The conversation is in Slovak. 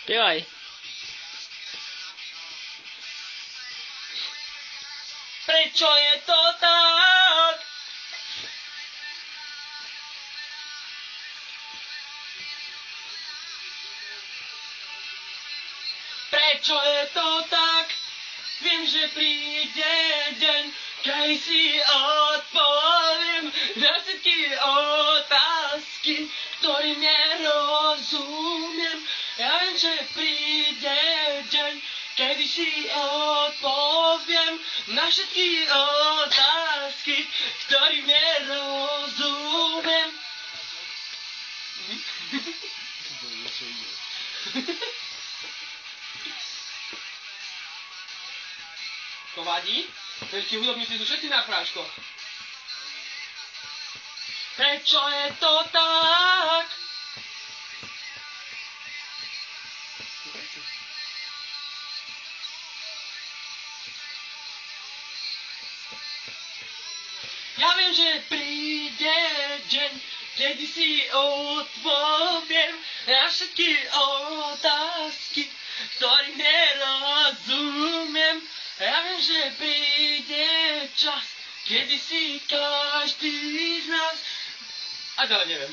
Spievaj. Prečo je to tak? Prečo je to tak? Viem, že príde deň, keď si odpoviem na všetky otázky, ktorým nerozumiem. Ja viem, že príde deň, kedy si odpoviem na všetky otázky, ktorým nerozumiem. To vadí? Tí hudobníci sú všetci na chráškoch. Prečo je to tak? Ja viem, že príde deň, kedy si odpoviem na všetky otázky, ktorým nerozumiem. Ja viem, že príde čas, kedy si každý z nás... A ďalej neviem.